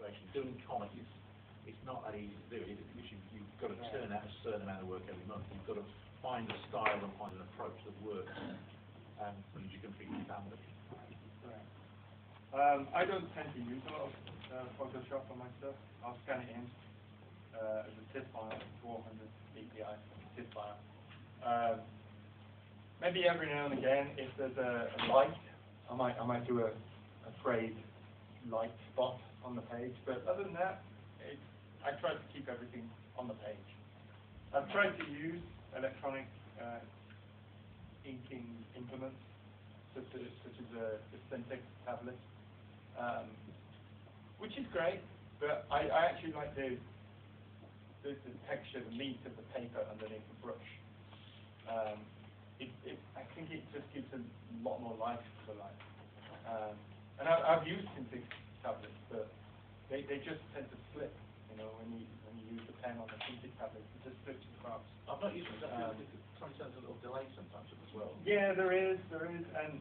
situation. Doing comic is it's not that easy to do. Because you've got to turn out a certain amount of work every month. You've got to find a style and find an approach that works, and you can feed your family. I don't tend to use a lot of Photoshop on my stuff. I'll scan it in as a TIFF file, 400 dpi TIFF file. Maybe every now and again, if there's a light, I might do a frayed light spot on the page. But other than that, I try to keep everything on the page. I've tried to use electronic inking implements, such as a Cintiq tablet, which is great. But I actually like the texture, the meat of the paper underneath the brush. I think it just gives a lot more life to the light. And I've used Cintiq tablets, but they just tend to slip. You know, when you use the pen on the Cintiq tablet, it just slips across. I've not used it. Sometimes there's a little delay sometimes as well. Yeah, there is, and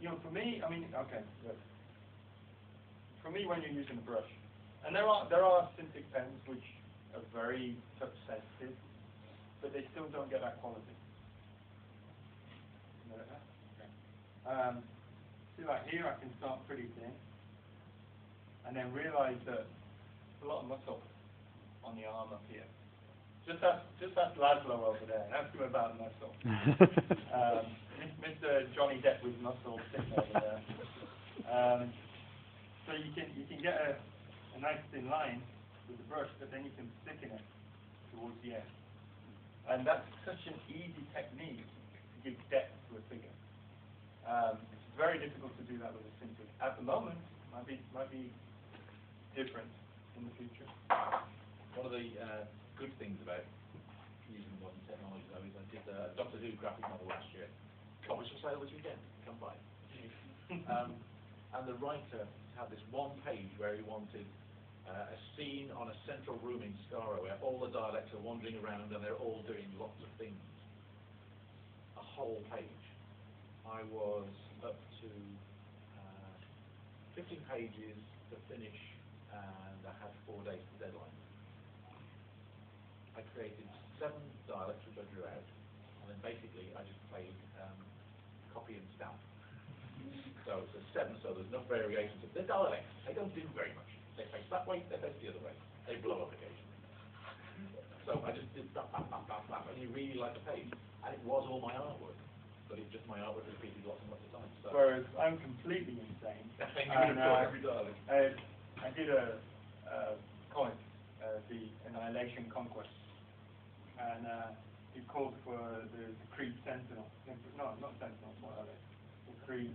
you know, for me, I mean, okay, look. For me, when you're using a brush, and there are Cintiq pens which are very touch sensitive, but they still don't get that quality. Okay. See, like here, I can start pretty thin, and then realize that there's a lot of muscle on the arm up here. Just ask Laszlo over there. Ask him about muscle. Mr. Johnny Depp with muscle sitting over there. So you can get a nice thin line with the brush, but then you can thicken it towards the end. And that's such an easy technique to give depth to a figure. It's very difficult to do that with a Cintiq. At the moment, might be different in the future. One of the good things about using modern technology, though, is I did a Doctor Who graphic novel last year. Copies for sale this weekend. Come by. And the writer had this one page where he wanted a scene on a central room in Skaro where all the dialects are wandering around and they're all doing lots of things. A whole page. I was up to 15 pages to finish, and I had 4 days to deadline. I created 7 dialects which I drew out, and then basically I just played copy and stamp. So it's a 7, so there's no variations. They're dialects. They don't do very much. They face that way, they face the other way. They blow up occasionally. So I just did that, and you really like the page. And it was all my artwork, but it's just my artwork repeated lots and lots of times. So. Whereas I'm completely insane. And, every dialect. I did a comic, The Annihilation Conquest, and it called for the Creed Sentinel. No, not Sentinel, what are they? The Creed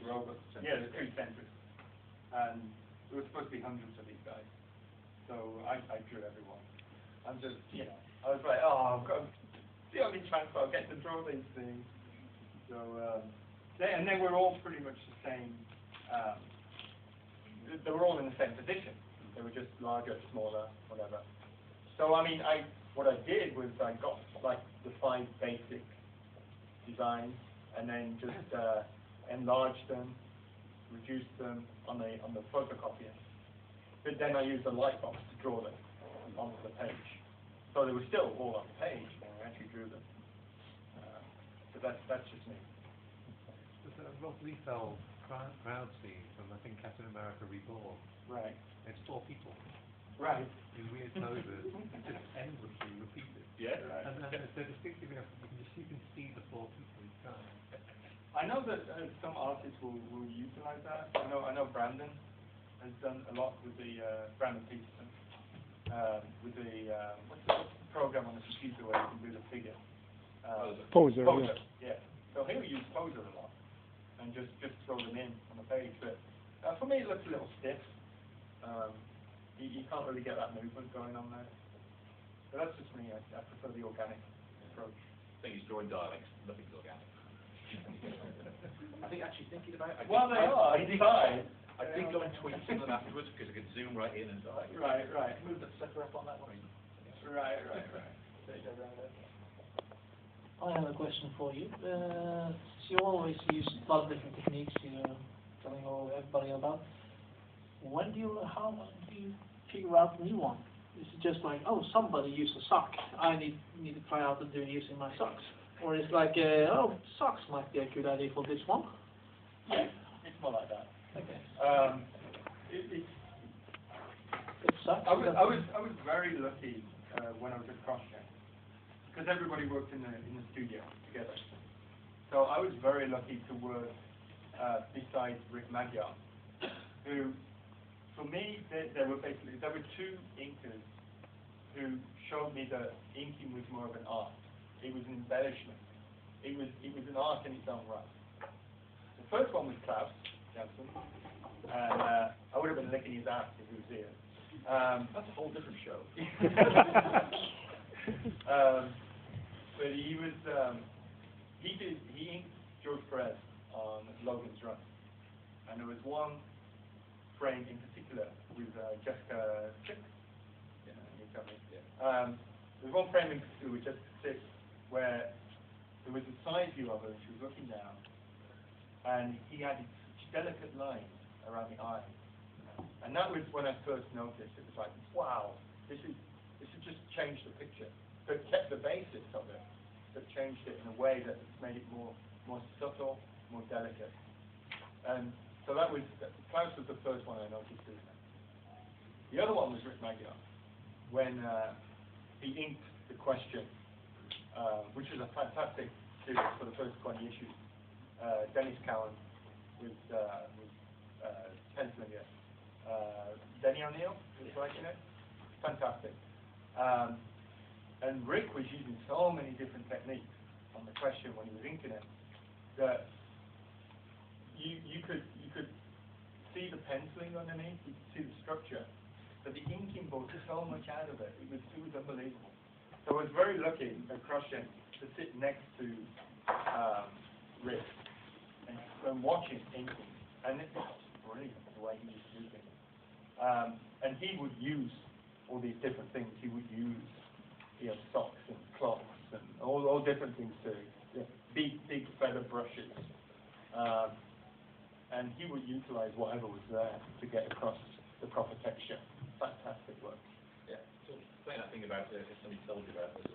robots. Yeah, the Creed Sentries. And there were supposed to be hundreds of these guys. So I drew everyone. I'm just, you know, I was like, oh, I've got the only chance I'll get to draw these things. So, and they were all pretty much the same. They were all in the same position. They were just larger, smaller, whatever. So, I mean, what I did was I got like the 5 basic designs and then just enlarged them, reduced them on the photocopier. But then I used a light box to draw them onto the page. So they were still all on the page when I actually drew them. But that's just me. There's a Rob Liefeld crowd scene from, I think, Captain America Reborn. Right. It's 4 people. Right. In weird poses, just endlessly repeated. Yeah. Right. And they're distinctive enough that you can see the 4 people each time. I know that some artists will utilize that. I know Brandon has done a lot with the Brandon Peterson with the what's the program on the computer where you can do the figure. Poser. Yeah. So he'll use Poser a lot and just throw them in on the page. But for me, it looks a little stiff. You can't really get that movement going on there. But that's just me. I prefer the organic approach. I think he's drawing dialects. Nothing's organic. I think actually thinking about it. I did go and tweet some of them afterwards because I could zoom right in and like, right. Move that sucker up on that one. Right. I have a question for you. You always use a lot of different techniques you're telling everybody about. How do you figure out the new one? Is it just like, oh, somebody used a sock, I need to try out and do using my socks? Or it's like, oh, socks might be a good idea for this one? Yeah, it's more like that. Okay. It sucks. I was very lucky when I was at CrossCheck, because everybody worked in the studio together. So I was very lucky to work beside Rick Magyar, who, for me, there were two inkers who showed me that inking was more of an art. It was an embellishment. It was an art in its own right. The first one was Klaus Janssen, and I would have been licking his ass if he was here. That's a whole different show. But he inked George Perez on Logan's Run, and there was one frame in particular with Jessica Six. Yeah, you tell me. Yeah. There was one frame in particular with Jessica Six where there was a side view of her and she was looking down, and he added such delicate lines around the eye. And that was when I first noticed. It was like, wow, this has just changed the picture. But kept the basics of it, but changed it in a way that made it more subtle, more delicate. And so Klaus was the first one I noticed doing that. The other one was Rick Magyar, when he inked The Question, which was a fantastic series for the first 20 issues. Dennis Cowan was penciling it. Denny O'Neill was writing it. Fantastic. And Rick was using so many different techniques on The Question when he was inking it that you could see the penciling underneath, you could see the structure, but the inking brought so much out of it. It was unbelievable. So I was very lucky at CrossCheck to sit next to Rick and watch him inking, and it was brilliant the way he was using it. And he would use all these different things. He would use socks and cloths and all different things to big feather brushes. And he would utilize whatever was there to get across the proper texture. Fantastic work. Yeah. So the thing I think about it, if somebody told you about this,